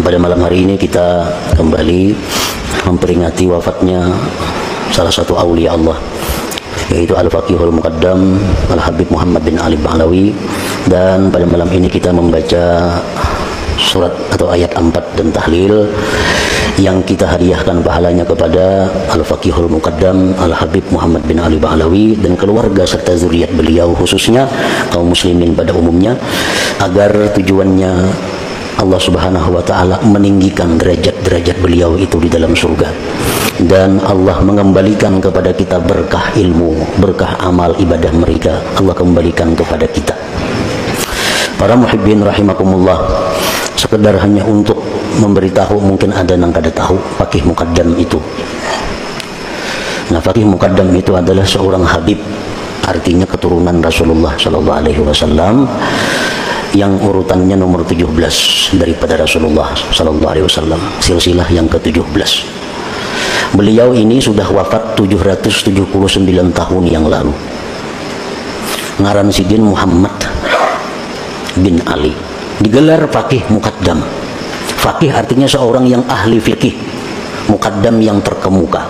pada malam hari ini kita kembali memperingati wafatnya salah satu aulia Allah, yaitu Al-Faqihul Muqaddam Al-Habib Muhammad bin Ali Ba'alawi. Dan pada malam ini kita membaca surat atau ayat 4 dan tahlil yang kita hadiahkan pahalanya kepada Al-Faqihul Muqaddam Al-Habib Muhammad bin Ali Ba'alawi dan keluarga serta zuriat beliau, khususnya kaum muslimin pada umumnya, agar tujuannya Allah Subhanahu wa Ta'ala meninggikan derajat-derajat beliau itu di dalam surga, dan Allah mengembalikan kepada kita berkah ilmu, berkah amal ibadah mereka, Allah kembalikan kepada kita. Para muhibbin rahimakumullah, sekedar hanya untuk memberitahu, mungkin ada yang kada tahu Faqih Muqaddam itu. Nah, Faqih Muqaddam itu adalah seorang habib, artinya keturunan Rasulullah sallallahu alaihi wasallam, yang urutannya nomor 17 daripada Rasulullah sallallahu alaihi wasallam, silsilah yang ke-17. Beliau ini sudah wafat 779 tahun yang lalu. Ngaran sidin Muhammad bin Ali, digelar Faqih Muqaddam. Faqih artinya seorang yang ahli fikih, Muqaddam yang terkemuka.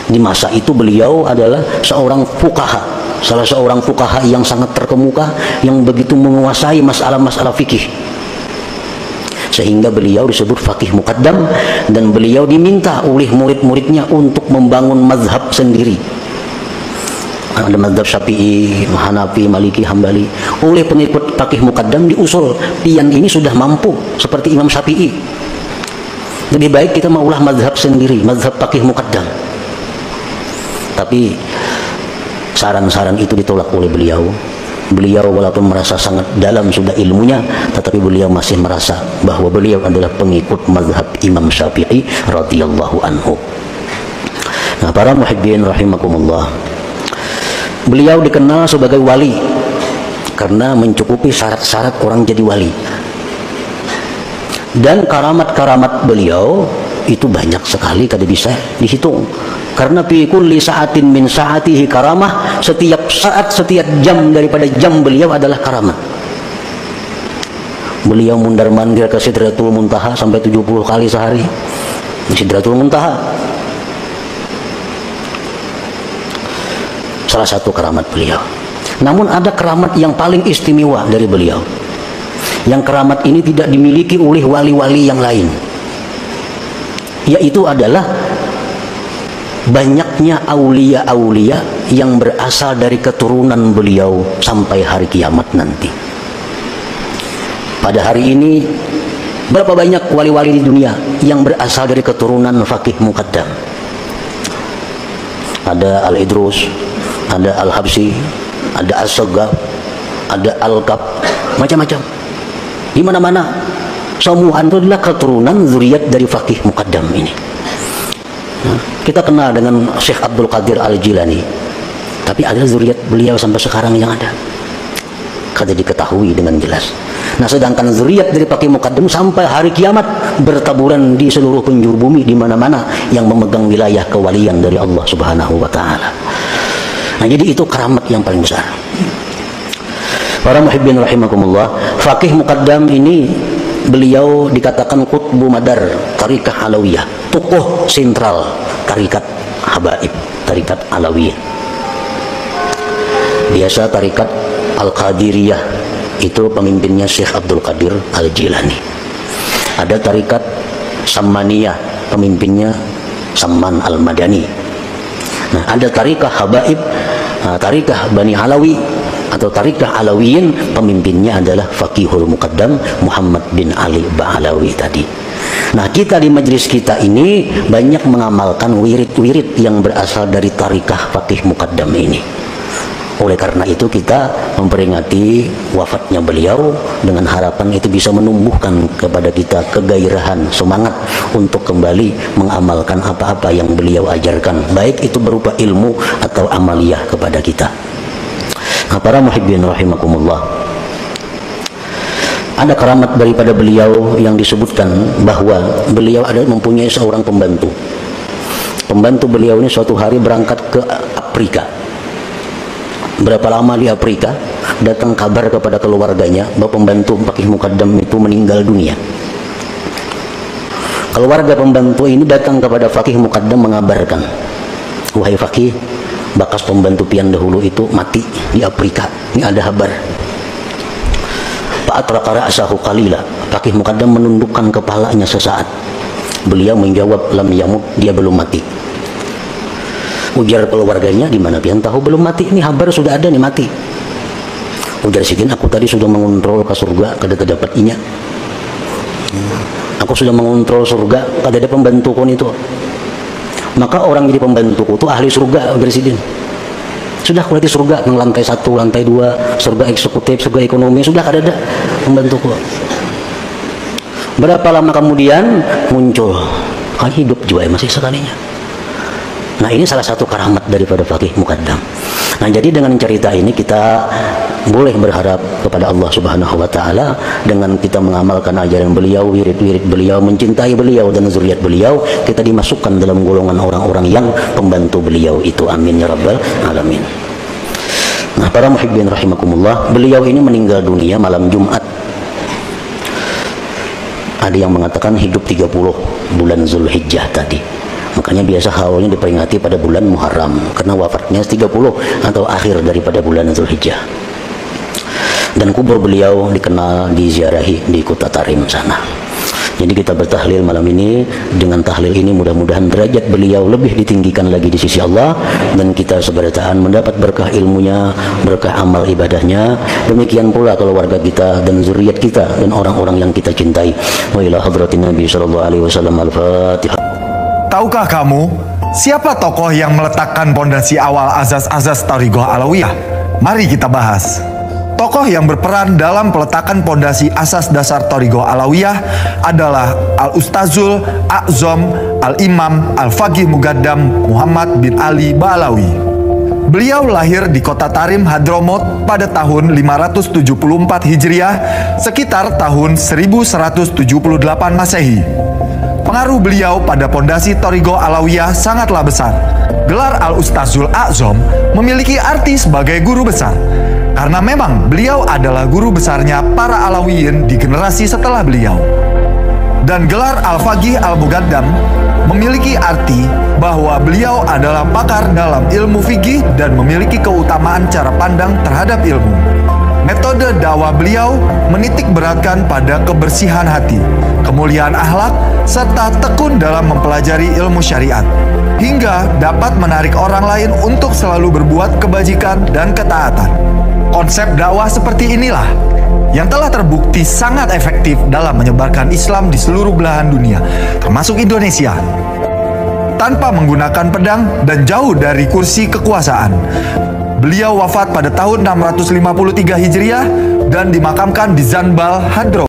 Di masa itu beliau adalah seorang fuqaha, salah seorang fuqaha yang sangat terkemuka, yang begitu menguasai masalah-masalah fikih, sehingga beliau disebut Faqih Muqaddam. Dan beliau diminta oleh murid-muridnya untuk membangun mazhab sendiri. Ada mazhab Syafi'i, Hanafi, Maliki, Hambali. Oleh pengikut Faqih Muqaddam diusul, pian ini sudah mampu seperti Imam Syafi'i, lebih baik kita maulah mazhab sendiri, mazhab Faqih Muqaddam. Tapi saran-saran itu ditolak oleh beliau. Beliau walaupun merasa sangat dalam sudah ilmunya, tetapi beliau masih merasa bahwa beliau adalah pengikut mazhab Imam Syafi'i radhiyallahu anhu. Nah, para muhibbin rahimakumullah, beliau dikenal sebagai wali karena mencukupi syarat-syarat orang jadi wali. Dan karamat-karamat beliau itu banyak sekali, kada bisa dihitung. Karena fi kulli sa'atin min sa'atihi karamah, setiap saat, setiap jam daripada jam beliau adalah karamah. Beliau mundar mandir ke Sidratul Muntaha sampai 70 kali sehari. Sidratul Muntaha salah satu keramat beliau. Namun ada keramat yang paling istimewa dari beliau, yang keramat ini tidak dimiliki oleh wali-wali yang lain, yaitu adalah banyaknya aulia-aulia yang berasal dari keturunan beliau sampai hari kiamat nanti. Pada hari ini, berapa banyak wali-wali di dunia yang berasal dari keturunan Faqih Muqaddam? Ada Al-Idrus, ada Al-Habsi, ada As-Saggaf, ada Al-Kaf, macam-macam. Di mana-mana semua itu adalah keturunan zuriat dari Faqih Muqaddam ini. Kita kenal dengan Syekh Abdul Qadir Al-Jilani, tapi ada zuriat beliau sampai sekarang yang ada kada diketahui dengan jelas. Nah, sedangkan zuriat dari Faqih Muqaddam sampai hari kiamat bertaburan di seluruh penjuru bumi, di mana-mana yang memegang wilayah kewalian dari Allah Subhanahu wa Ta'ala. Nah, jadi itu keramat yang paling besar. Para muhibbin rahimakumullah, Faqih Muqaddam ini beliau dikatakan Qutbu Madar Tariqah Alawiyah, tokoh sentral tarikat Habaib, tarikat Alawiyah. Biasa tarikat Al-Qadiriyah itu pemimpinnya Syekh Abdul Qadir Al-Jilani. Ada tarikat Sammaniyah, pemimpinnya Samman Al-Madani. Nah, ada tarikah Habaib, tarikah Bani Alawi atau tarikah Alawiyin, pemimpinnya adalah Faqihul Muqaddam Muhammad bin Ali Ba'alawi tadi. Nah, kita di majelis kita ini banyak mengamalkan wirid-wirid yang berasal dari tarikah Faqih Muqaddam ini. Oleh karena itu kita memperingati wafatnya beliau dengan harapan itu bisa menumbuhkan kepada kita kegairahan, semangat untuk kembali mengamalkan apa-apa yang beliau ajarkan, baik itu berupa ilmu atau amaliyah kepada kita. Nah, para muhibbin rahimakumullah, ada keramat daripada beliau yang disebutkan bahwa beliau ada mempunyai seorang pembantu. Pembantu beliau ini suatu hari berangkat ke Afrika. Berapa lama di Afrika, datang kabar kepada keluarganya bahwa pembantu Faqih Muqaddam itu meninggal dunia. Keluarga pembantu ini datang kepada Faqih Muqaddam mengabarkan, wahai Faqih, bekas pembantu pian dahulu itu mati di Afrika, ini ada kabar. Fa'atraka ra'sahu qalila, Faqih Muqaddam menundukkan kepalanya sesaat. Beliau menjawab, lam yamut, dia belum mati. Ujar keluarganya, di mana pian tahu belum mati, ini kabar sudah ada nih mati. Ujar Sidin, aku tadi sudah mengontrol ke surga, kada dapat inya. Aku sudah mengontrol surga, kada ada pembantuku itu. Maka orang jadi pembantuku itu ahli surga, ujar Sidin. Sudah aku lihat surga, lantai 1, lantai 2, surga eksekutif, surga ekonomi, sudah kada ada pembantuku. Berapa lama kemudian muncul, kan hidup juga masih sekalinya. Nah, ini salah satu karamat daripada Faqih Muqaddam. Nah, jadi dengan cerita ini kita boleh berharap kepada Allah Subhanahu wa taala dengan kita mengamalkan ajaran beliau, wirid-wirid beliau, mencintai beliau dan zuriat beliau, kita dimasukkan dalam golongan orang-orang yang pembantu beliau itu. Amin ya rabbal alamin. Nah, para muhibbin rahimakumullah, beliau ini meninggal dunia malam Jumat. Ada yang mengatakan hidup 30 bulan Zulhijjah tadi. Makanya biasa haulnya diperingati pada bulan Muharram, karena wafatnya 30 atau akhir daripada bulan Zulhijjah. Dan kubur beliau dikenal diziarahi di kota Tarim sana. Jadi kita bertahlil malam ini. Dengan tahlil ini mudah-mudahan derajat beliau lebih ditinggikan lagi di sisi Allah, dan kita seberataan mendapat berkah ilmunya, berkah amal ibadahnya. Demikian pula keluarga kita dan zuriat kita dan orang-orang yang kita cintai. Wa ila hadratin Nabi sallallahu alaihi wasallam. Al-Fatihah. Tahukah kamu siapa tokoh yang meletakkan pondasi awal azaz-azaz Thariqah Alawiyah? Mari kita bahas. Tokoh yang berperan dalam peletakan pondasi asas dasar Thariqah Alawiyah adalah Al-Ustazul A'zam Al-Imam Al-Faqih Muqaddam Muhammad bin Ali Ba'alawi. Beliau lahir di kota Tarim, Hadramut pada tahun 574 Hijriah, sekitar tahun 1178 Masehi. Pengaruh beliau pada pondasi Thariqah Alawiyah sangatlah besar. Gelar Al-Ustazul A'zam memiliki arti sebagai guru besar, karena memang beliau adalah guru besarnya para Alawiyin di generasi setelah beliau. Dan gelar Al-Faqih Al-Muqaddam memiliki arti bahwa beliau adalah pakar dalam ilmu fikih dan memiliki keutamaan cara pandang terhadap ilmu. Metode dakwah beliau menitik beratkan pada kebersihan hati, kemuliaan akhlak, serta tekun dalam mempelajari ilmu syariat, hingga dapat menarik orang lain untuk selalu berbuat kebajikan dan ketaatan. Konsep dakwah seperti inilah yang telah terbukti sangat efektif dalam menyebarkan Islam di seluruh belahan dunia, termasuk Indonesia, tanpa menggunakan pedang dan jauh dari kursi kekuasaan. Beliau wafat pada tahun 653 Hijriah dan dimakamkan di Zanbal, Hadramut.